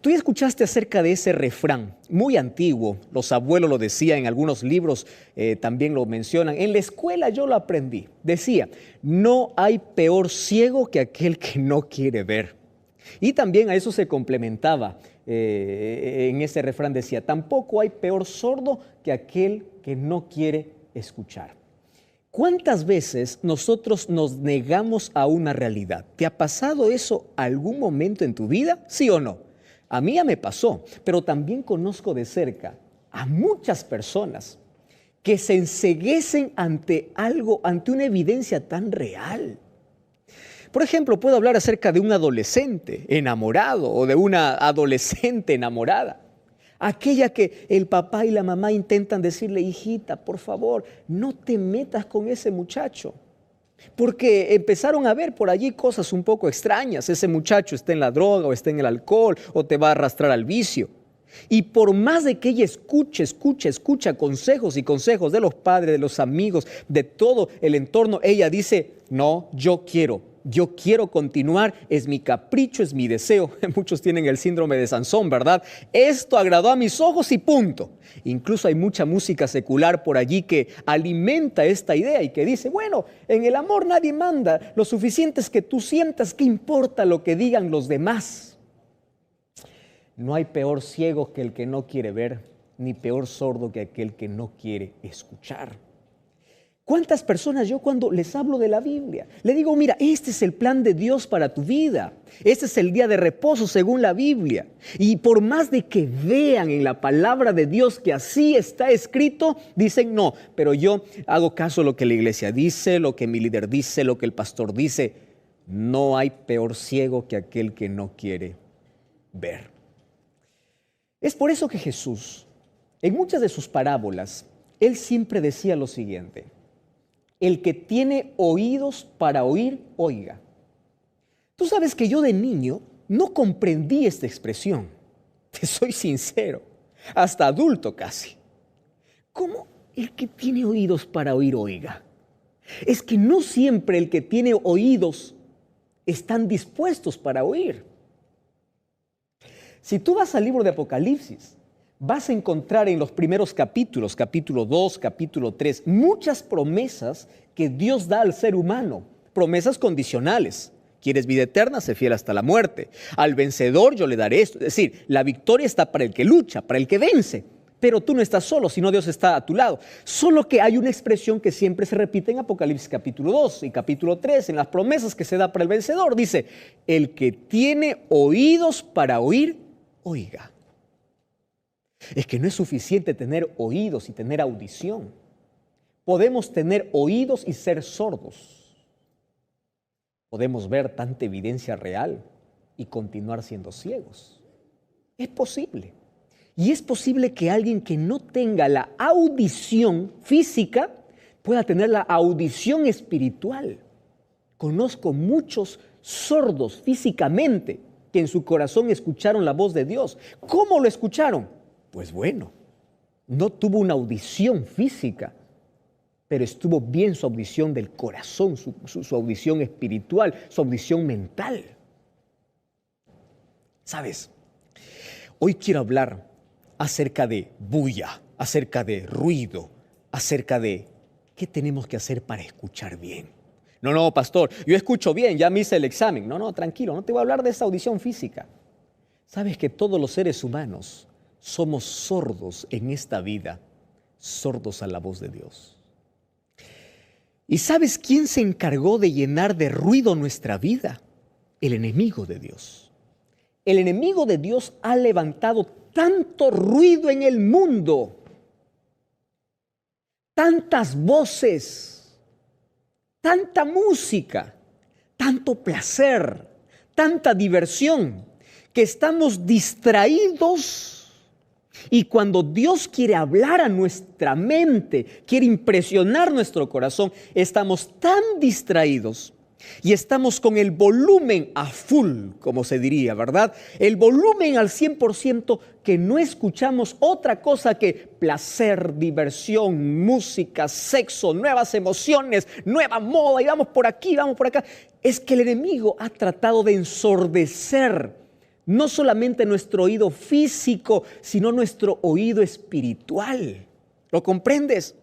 Tú ya escuchaste acerca de ese refrán, muy antiguo, los abuelos lo decían, en algunos libros también lo mencionan, en la escuela yo lo aprendí, decía, no hay peor ciego que aquel que no quiere ver. Y también a eso se complementaba, en ese refrán decía, tampoco hay peor sordo que aquel que no quiere escuchar. ¿Cuántas veces nosotros nos negamos a una realidad? ¿Te ha pasado eso algún momento en tu vida? ¿Sí o no? A mí ya me pasó, pero también conozco de cerca a muchas personas que se enceguecen ante algo, ante una evidencia tan real. Por ejemplo, puedo hablar acerca de un adolescente enamorado o de una adolescente enamorada. Aquella que el papá y la mamá intentan decirle, hijita, por favor, no te metas con ese muchacho. Porque empezaron a ver por allí cosas un poco extrañas. Ese muchacho está en la droga o está en el alcohol o te va a arrastrar al vicio. Y por más de que ella escucha consejos y consejos de los padres, de los amigos, de todo el entorno, ella dice, no, yo quiero continuar, es mi capricho, es mi deseo. Muchos tienen el síndrome de Sansón, ¿verdad? Esto agradó a mis ojos y punto. Incluso hay mucha música secular por allí que alimenta esta idea y que dice, bueno, en el amor nadie manda, lo suficiente es que tú sientas, ¿qué importa lo que digan los demás? No hay peor ciego que el que no quiere ver, ni peor sordo que aquel que no quiere escuchar. ¿Cuántas personas yo cuando les hablo de la Biblia, le digo, mira, este es el plan de Dios para tu vida, este es el día de reposo según la Biblia? Y por más de que vean en la palabra de Dios que así está escrito, dicen, no, pero yo hago caso a lo que la iglesia dice, lo que mi líder dice, lo que el pastor dice. No hay peor ciego que aquel que no quiere ver. Es por eso que Jesús, en muchas de sus parábolas, Él siempre decía lo siguiente, el que tiene oídos para oír, oiga. Tú sabes que yo de niño no comprendí esta expresión, te soy sincero, hasta adulto casi. ¿Cómo el que tiene oídos para oír, oiga? Es que no siempre el que tiene oídos están dispuestos para oír. Si tú vas al libro de Apocalipsis, vas a encontrar en los primeros capítulos, capítulo 2, capítulo 3, muchas promesas que Dios da al ser humano, promesas condicionales. ¿Quieres vida eterna? Sé fiel hasta la muerte. Al vencedor yo le daré esto. Es decir, la victoria está para el que lucha, para el que vence. Pero tú no estás solo, sino Dios está a tu lado. Solo que hay una expresión que siempre se repite en Apocalipsis capítulo 2 y capítulo 3, en las promesas que se da para el vencedor. Dice, el que tiene oídos para oír, oiga. Es que no es suficiente tener oídos y tener audición. Podemos tener oídos y ser sordos. Podemos ver tanta evidencia real y continuar siendo ciegos. Es posible. Y es posible que alguien que no tenga la audición física pueda tener la audición espiritual. Conozco muchos sordos físicamente que en su corazón escucharon la voz de Dios. ¿Cómo lo escucharon? Pues bueno, no tuvo una audición física, pero estuvo bien su audición del corazón, su audición espiritual, su audición mental. ¿Sabes? Hoy quiero hablar acerca de bulla, acerca de ruido, acerca de qué tenemos que hacer para escuchar bien. No, pastor, yo escucho bien, ya me hice el examen. No, tranquilo, no te voy a hablar de esa audición física. Sabes que todos los seres humanos somos sordos en esta vida, sordos a la voz de Dios. ¿Y sabes quién se encargó de llenar de ruido nuestra vida? El enemigo de Dios. El enemigo de Dios ha levantado tanto ruido en el mundo, tantas voces, tanta música, tanto placer, tanta diversión, que estamos distraídos. Y cuando Dios quiere hablar a nuestra mente, quiere impresionar nuestro corazón, estamos tan distraídos y estamos con el volumen a full, como se diría, ¿verdad? El volumen al 100%, que no escuchamos otra cosa que placer, diversión, música, sexo, nuevas emociones, nueva moda, y vamos por aquí, vamos por acá. Es que el enemigo ha tratado de ensordecer no solamente nuestro oído físico, sino nuestro oído espiritual. ¿Lo comprendes?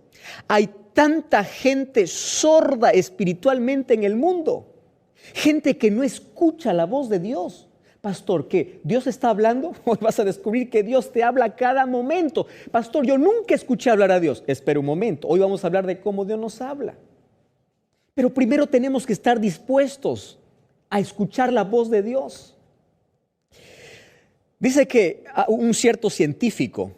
Hay tanta gente sorda espiritualmente en el mundo. Gente que no escucha la voz de Dios. Pastor, ¿qué? ¿Dios está hablando? Hoy vas a descubrir que Dios te habla a cada momento. Pastor, yo nunca escuché hablar a Dios. Espera un momento. Hoy vamos a hablar de cómo Dios nos habla. Pero primero tenemos que estar dispuestos a escuchar la voz de Dios. Dice que un cierto científico,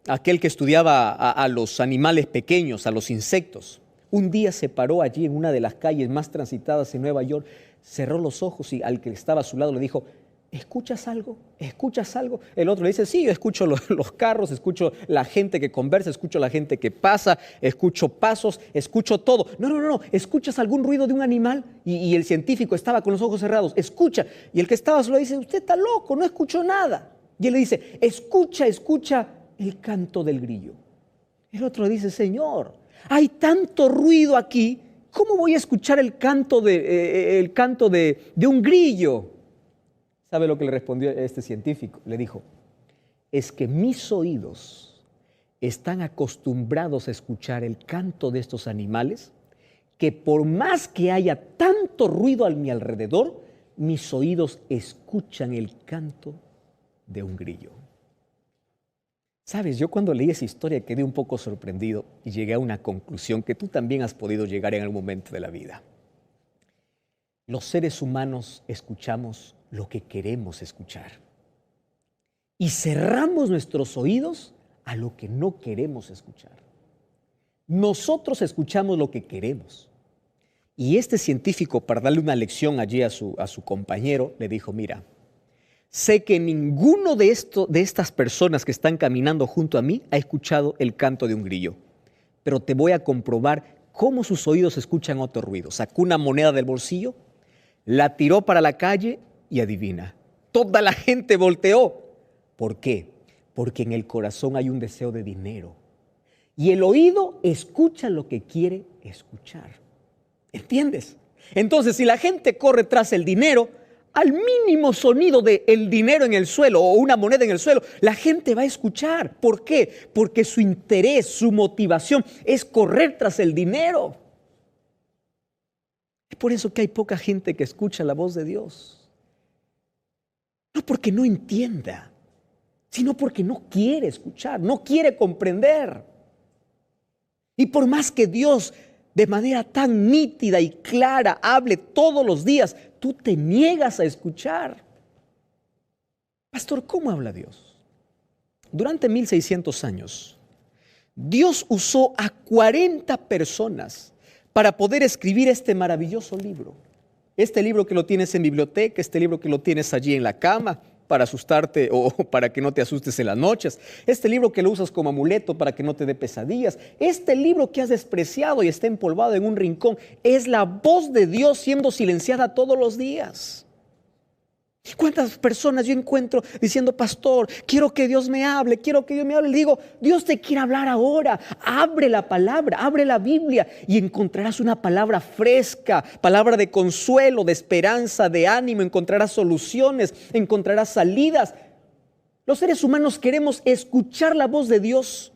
aquel que estudiaba a los animales pequeños, a los insectos, un día se paró allí en una de las calles más transitadas en Nueva York, cerró los ojos y al que estaba a su lado le dijo: ¿escuchas algo? ¿Escuchas algo? El otro le dice: sí, yo escucho los carros, escucho la gente que conversa, escucho la gente que pasa, escucho pasos, escucho todo. No, ¿escuchas algún ruido de un animal? Y el científico estaba con los ojos cerrados, escucha. Y el que estaba a su lado dice: usted está loco, no escucho nada. Y él le dice: escucha el canto del grillo. El otro le dice: Señor, hay tanto ruido aquí, ¿cómo voy a escuchar el canto de un grillo? ¿Sabe lo que le respondió este científico? Le dijo: es que mis oídos están acostumbrados a escuchar el canto de estos animales, que por más que haya tanto ruido a mi alrededor, mis oídos escuchan el canto de un grillo. Sabes, yo cuando leí esa historia quedé un poco sorprendido y llegué a una conclusión que tú también has podido llegar en algún momento de la vida. Los seres humanos escuchamos lo que queremos escuchar y cerramos nuestros oídos a lo que no queremos escuchar. Nosotros escuchamos lo que queremos. Y este científico, para darle una lección allí a su compañero, le dijo: mira, sé que ninguno de estas personas que están caminando junto a mí ha escuchado el canto de un grillo, pero te voy a comprobar cómo sus oídos escuchan otro ruido. Sacó una moneda del bolsillo, la tiró para la calle y adivina, toda la gente volteó. ¿Por qué? Porque en el corazón hay un deseo de dinero y el oído escucha lo que quiere escuchar. ¿Entiendes? Entonces, si la gente corre tras el dinero, al mínimo sonido del dinero en el suelo o una moneda en el suelo, la gente va a escuchar. ¿Por qué? Porque su interés, su motivación es correr tras el dinero. Es por eso que hay poca gente que escucha la voz de Dios. No porque no entienda, sino porque no quiere escuchar, no quiere comprender. Y por más que Dios de manera tan nítida y clara hable todos los días, tú te niegas a escuchar. Pastor, ¿cómo habla Dios? Durante 1600 años, Dios usó a 40 personas para poder escribir este maravilloso libro. Este libro que lo tienes en biblioteca, este libro que lo tienes allí en la cama para asustarte o para que no te asustes en las noches. Este libro que lo usas como amuleto para que no te dé pesadillas. Este libro que has despreciado y está empolvado en un rincón es la voz de Dios siendo silenciada todos los días. ¿Cuántas personas yo encuentro diciendo: pastor, quiero que Dios me hable, quiero que Dios me hable? Le digo: Dios te quiere hablar ahora. Abre la palabra, abre la Biblia y encontrarás una palabra fresca, palabra de consuelo, de esperanza, de ánimo. Encontrarás soluciones, encontrarás salidas. Los seres humanos queremos escuchar la voz de Dios,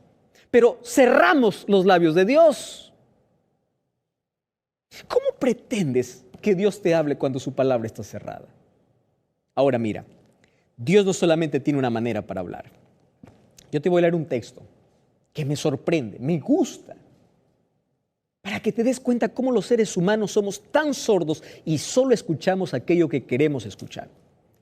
pero cerramos los labios de Dios. ¿Cómo pretendes que Dios te hable cuando su palabra está cerrada? Ahora mira, Dios no solamente tiene una manera para hablar. Yo te voy a leer un texto que me sorprende, me gusta, para que te des cuenta cómo los seres humanos somos tan sordos y solo escuchamos aquello que queremos escuchar.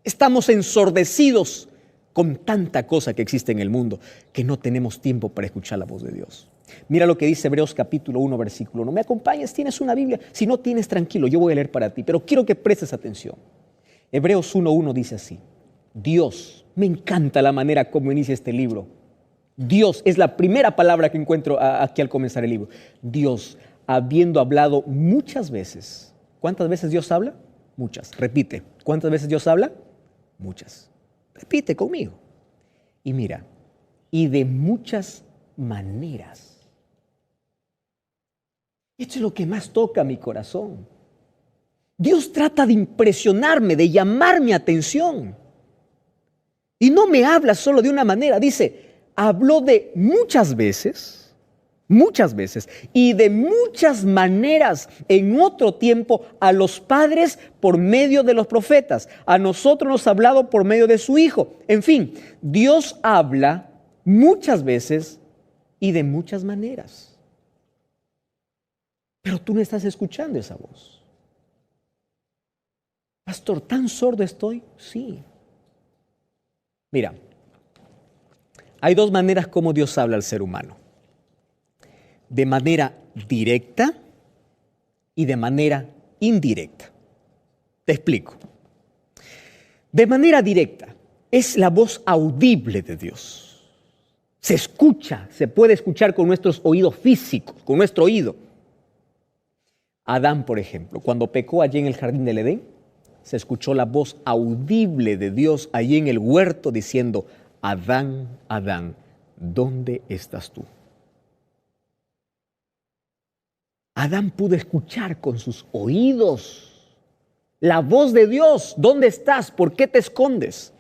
Estamos ensordecidos con tanta cosa que existe en el mundo que no tenemos tiempo para escuchar la voz de Dios. Mira lo que dice Hebreos capítulo 1, versículo 1. ¿Me acompañas? ¿Tienes una Biblia? Si no tienes, tranquilo, yo voy a leer para ti, pero quiero que prestes atención. Hebreos 1:1 dice así: Dios, me encanta la manera como inicia este libro. Dios es la primera palabra que encuentro aquí al comenzar el libro. Dios, habiendo hablado muchas veces. ¿Cuántas veces Dios habla? Muchas. Repite. ¿Cuántas veces Dios habla? Muchas. Repite conmigo. Y mira, y de muchas maneras. Esto es lo que más toca mi corazón. Dios trata de impresionarme, de llamar mi atención. Y no me habla solo de una manera, dice, habló de muchas veces y de muchas maneras en otro tiempo a los padres por medio de los profetas. A nosotros nos ha hablado por medio de su Hijo. En fin, Dios habla muchas veces y de muchas maneras. Pero tú no estás escuchando esa voz. Pastor, ¿tan sordo estoy? Sí. Mira, hay dos maneras como Dios habla al ser humano. De manera directa y de manera indirecta. Te explico. De manera directa es la voz audible de Dios. Se escucha, se puede escuchar con nuestros oídos físicos, con nuestro oído. Adán, por ejemplo, cuando pecó allí en el jardín del Edén, se escuchó la voz audible de Dios allí en el huerto diciendo, Adán, Adán, ¿dónde estás tú? Adán pudo escuchar con sus oídos la voz de Dios. ¿Dónde estás? ¿Por qué te escondes?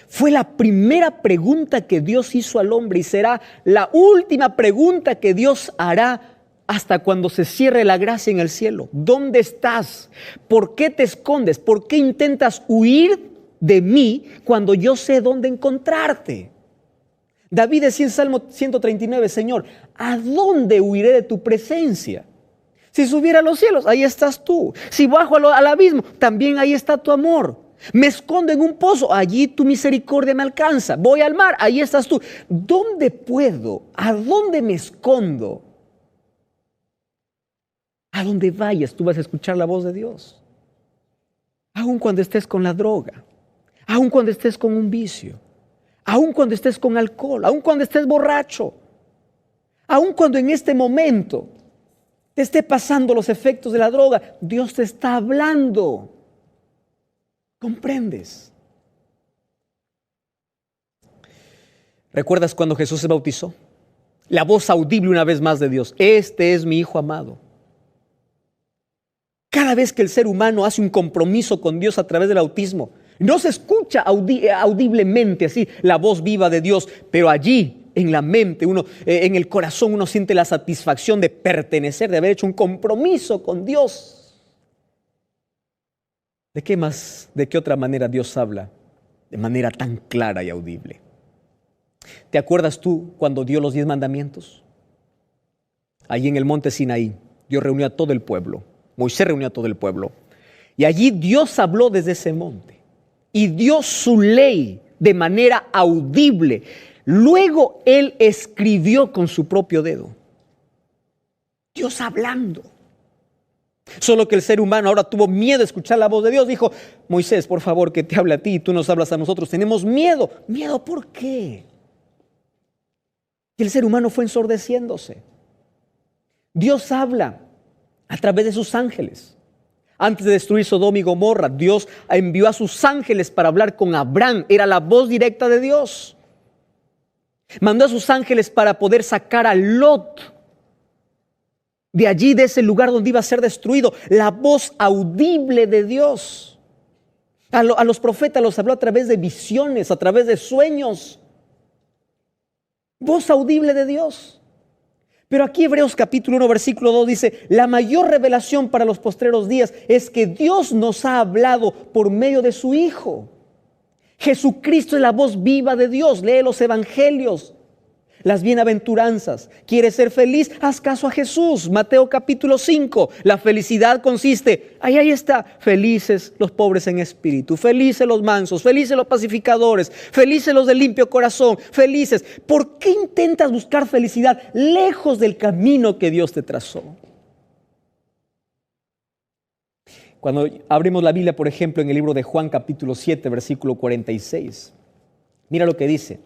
Fue la primera pregunta que Dios hizo al hombre y será la última pregunta que Dios hará hasta cuando se cierre la gracia en el cielo. ¿Dónde estás? ¿Por qué te escondes? ¿Por qué intentas huir de mí cuando yo sé dónde encontrarte? David decía en Salmo 139, Señor, ¿a dónde huiré de tu presencia? Si subiera a los cielos, ahí estás tú. Si bajo al abismo, también ahí está tu amor. Me escondo en un pozo, allí tu misericordia me alcanza. Voy al mar, ahí estás tú. ¿Dónde puedo? ¿A dónde me escondo? A donde vayas, tú vas a escuchar la voz de Dios. Aun cuando estés con la droga, aun cuando estés con un vicio, aun cuando estés con alcohol, aun cuando estés borracho, aun cuando en este momento te esté pasando los efectos de la droga, Dios te está hablando. ¿Comprendes? ¿Recuerdas cuando Jesús se bautizó? La voz audible una vez más de Dios, este es mi Hijo amado. Cada vez que el ser humano hace un compromiso con Dios a través del bautismo, no se escucha audiblemente así la voz viva de Dios, pero allí en la mente, en el corazón uno siente la satisfacción de pertenecer, de haber hecho un compromiso con Dios. ¿De qué otra manera Dios habla? De manera tan clara y audible. ¿Te acuerdas tú cuando dio los 10 mandamientos? Allí en el monte Sinaí, Dios reunió a todo el pueblo. Moisés reunió a todo el pueblo. Y allí Dios habló desde ese monte. Y dio su ley de manera audible. Luego Él escribió con su propio dedo. Dios hablando. Solo que el ser humano ahora tuvo miedo de escuchar la voz de Dios. Dijo, Moisés, por favor, que te hable a ti y tú nos hablas a nosotros. Tenemos miedo. ¿Miedo por qué? Y el ser humano fue ensordeciéndose. Dios habla a través de sus ángeles. Antes de destruir Sodoma y Gomorra, Dios envió a sus ángeles para hablar con Abraham. Era la voz directa de Dios. Mandó a sus ángeles para poder sacar a Lot de allí, de ese lugar donde iba a ser destruido. La voz audible de Dios. A los profetas los habló a través de visiones, a través de sueños. Voz audible de Dios. Pero aquí Hebreos capítulo 1 versículo 2 dice, la mayor revelación para los postreros días es que Dios nos ha hablado por medio de su Hijo. Jesucristo es la voz viva de Dios. Lee los evangelios, las bienaventuranzas. ¿Quieres ser feliz? Haz caso a Jesús. Mateo capítulo 5. La felicidad consiste, ahí está, felices los pobres en espíritu, felices los mansos, felices los pacificadores, felices los de limpio corazón, felices. ¿Por qué intentas buscar felicidad lejos del camino que Dios te trazó? Cuando abrimos la Biblia, por ejemplo, en el libro de Juan capítulo 7, versículo 46, mira lo que dice.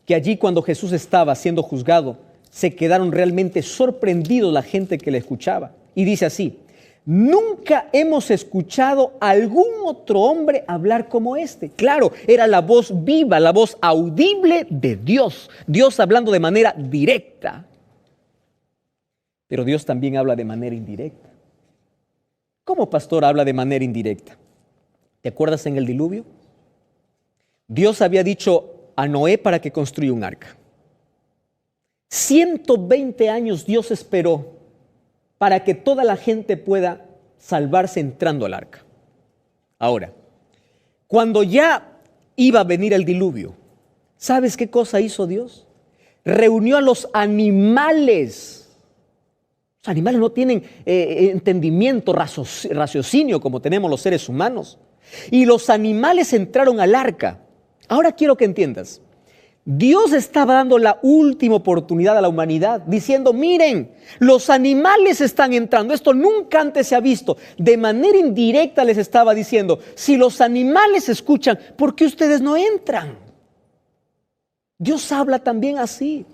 Que allí cuando Jesús estaba siendo juzgado, se quedaron realmente sorprendidos la gente que le escuchaba. Y dice así, nunca hemos escuchado a algún otro hombre hablar como este. Claro, era la voz viva, la voz audible de Dios. Dios hablando de manera directa. Pero Dios también habla de manera indirecta. ¿Cómo pastor habla de manera indirecta? ¿Te acuerdas en el diluvio? Dios había dicho a Noé para que construya un arca. 120 años Dios esperó para que toda la gente pueda salvarse entrando al arca. Ahora, cuando ya iba a venir el diluvio, ¿sabes qué cosa hizo Dios? Reunió a los animales. Los animales no tienen entendimiento, raciocinio como tenemos los seres humanos. Y los animales entraron al arca. Ahora quiero que entiendas. Dios estaba dando la última oportunidad a la humanidad, diciendo, miren, los animales están entrando. Esto nunca antes se ha visto. De manera indirecta les estaba diciendo, si los animales escuchan, ¿por qué ustedes no entran? Dios habla también así.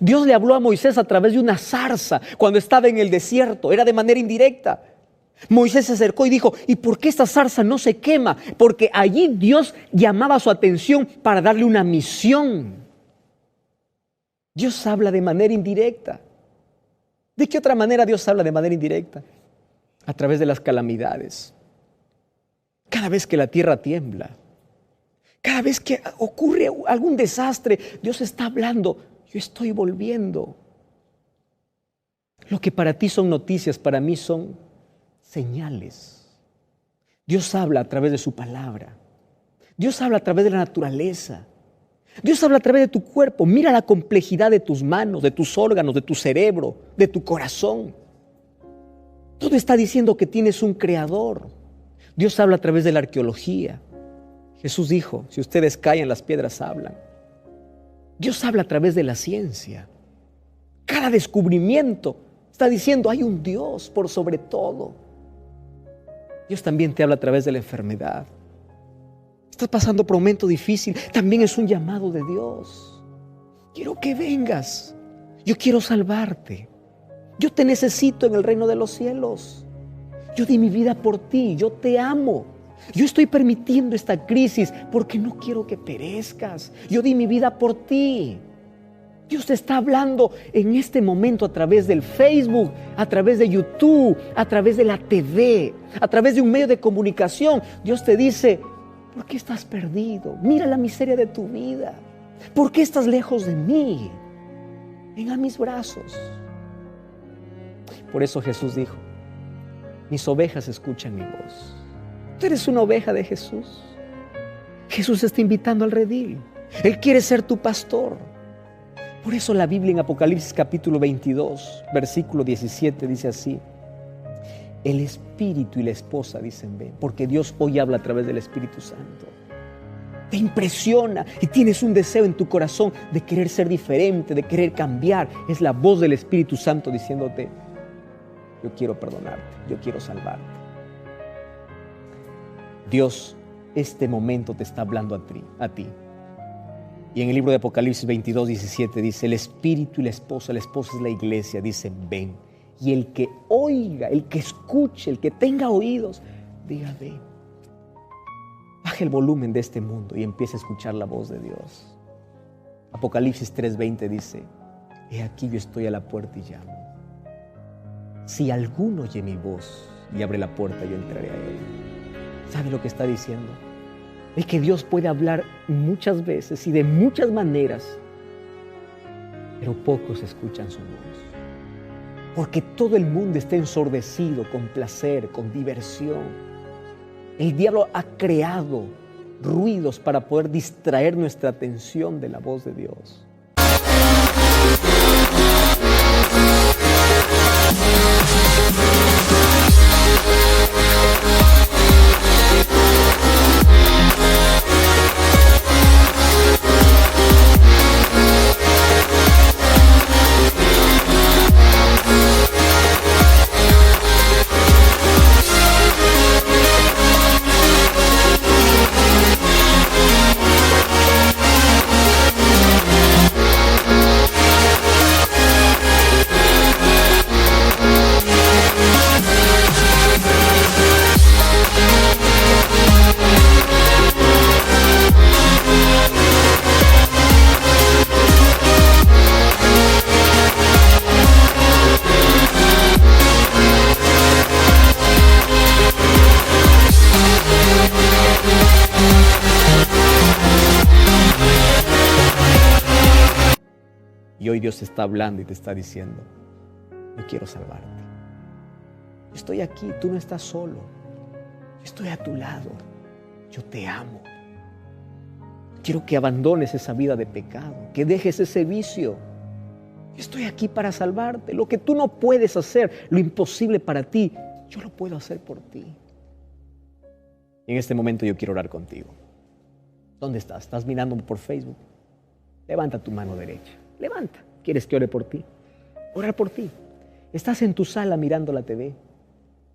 Dios le habló a Moisés a través de una zarza cuando estaba en el desierto. Era de manera indirecta. Moisés se acercó y dijo, ¿y por qué esta zarza no se quema? Porque allí Dios llamaba su atención para darle una misión. Dios habla de manera indirecta. ¿De qué otra manera Dios habla de manera indirecta? A través de las calamidades. Cada vez que la tierra tiembla, cada vez que ocurre algún desastre, Dios está hablando. Yo estoy volviendo. Lo que para ti son noticias, para mí son señales. Dios habla a través de su palabra. Dios habla a través de la naturaleza. Dios habla a través de tu cuerpo. Mira la complejidad de tus manos, de tus órganos, de tu cerebro, de tu corazón. Todo está diciendo que tienes un creador. Dios habla a través de la arqueología. Jesús dijo, si ustedes callan, las piedras hablan. Dios habla a través de la ciencia. Cada descubrimiento está diciendo, hay un Dios por sobre todo. Dios también te habla a través de la enfermedad. Estás pasando por un momento difícil, también es un llamado de Dios. Quiero que vengas. Yo quiero salvarte. Yo te necesito en el reino de los cielos. Yo di mi vida por ti, yo te amo. Yo estoy permitiendo esta crisis porque no quiero que perezcas. Yo di mi vida por ti. Dios te está hablando en este momento a través del Facebook, a través de YouTube, a través de la TV, a través de un medio de comunicación. Dios te dice, ¿por qué estás perdido? Mira la miseria de tu vida. ¿Por qué estás lejos de mí? Ven a mis brazos. Por eso Jesús dijo, mis ovejas escuchan mi voz. Tú eres una oveja de Jesús. Jesús está invitando al redil. Él quiere ser tu pastor. Por eso la Biblia en Apocalipsis capítulo 22, versículo 17 dice así. El espíritu y la esposa dicen ven, porque Dios hoy habla a través del Espíritu Santo. Te impresiona y tienes un deseo en tu corazón de querer ser diferente, de querer cambiar. Es la voz del Espíritu Santo diciéndote, yo quiero perdonarte, yo quiero salvarte. Dios, este momento te está hablando a ti. Y en el libro de Apocalipsis 22, 17 dice, el espíritu y la esposa es la iglesia, dicen ven. Y el que oiga, el que escuche, el que tenga oídos, diga ven. Baja el volumen de este mundo y empieza a escuchar la voz de Dios. Apocalipsis 3:20 dice, he aquí yo estoy a la puerta y llamo. Si alguno oye mi voz y abre la puerta, yo entraré a él. ¿Sabe lo que está diciendo? Es que Dios puede hablar muchas veces y de muchas maneras, pero pocos escuchan su voz. Porque todo el mundo está ensordecido con placer, con diversión. El diablo ha creado ruidos para poder distraer nuestra atención de la voz de Dios. Y hoy Dios te está hablando y te está diciendo, yo quiero salvarte. Yo estoy aquí, tú no estás solo. Yo estoy a tu lado. Yo te amo. Quiero que abandones esa vida de pecado, que dejes ese vicio. Yo estoy aquí para salvarte. Lo que tú no puedes hacer, lo imposible para ti, yo lo puedo hacer por ti. Y en este momento yo quiero orar contigo. ¿Dónde estás? ¿Estás mirándome por Facebook? Levanta tu mano derecha. Levanta. ¿Quieres que ore por ti? Orar por ti. Estás en tu sala mirando la TV.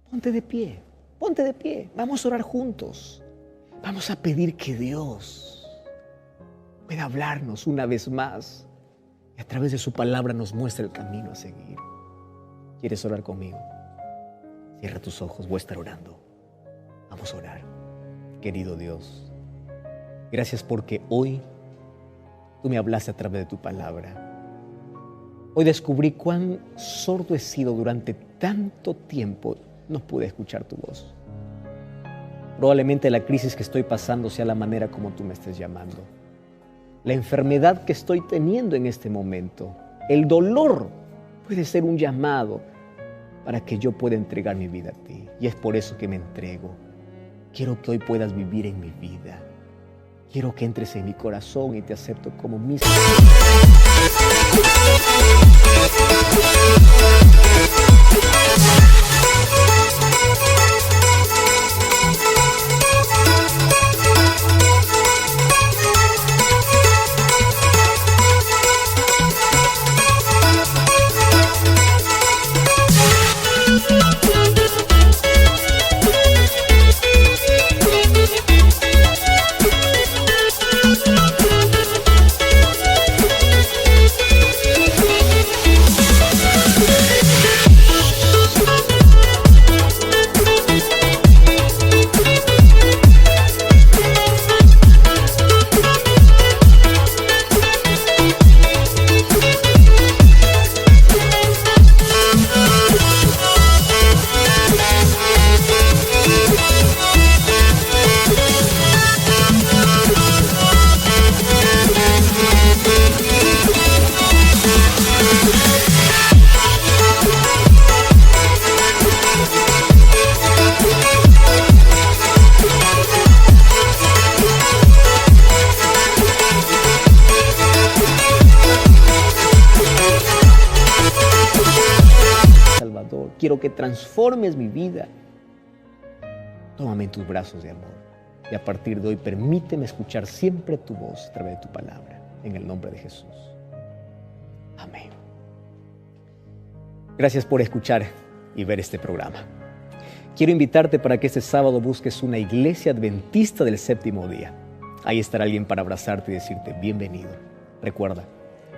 Ponte de pie. Ponte de pie. Vamos a orar juntos. Vamos a pedir que Dios pueda hablarnos una vez más y a través de su palabra nos muestre el camino a seguir. ¿Quieres orar conmigo? Cierra tus ojos, voy a estar orando. Vamos a orar. Querido Dios, gracias porque hoy tú me hablaste a través de tu palabra. Hoy descubrí cuán sordo he sido durante tanto tiempo. No pude escuchar tu voz. Probablemente la crisis que estoy pasando sea la manera como tú me estés llamando. La enfermedad que estoy teniendo en este momento, el dolor puede ser un llamado para que yo pueda entregar mi vida a ti. Y es por eso que me entrego. Quiero que hoy puedas vivir en mi vida. Quiero que entres en mi corazón y te acepto como mi Salvador. Quiero que transformes mi vida. Tómame en tus brazos de amor. Y a partir de hoy, permíteme escuchar siempre tu voz a través de tu palabra. En el nombre de Jesús. Amén. Gracias por escuchar y ver este programa. Quiero invitarte para que este sábado busques una iglesia adventista del séptimo día. Ahí estará alguien para abrazarte y decirte bienvenido. Recuerda,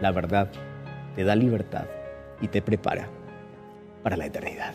la verdad te da libertad y te prepara para la eternidad.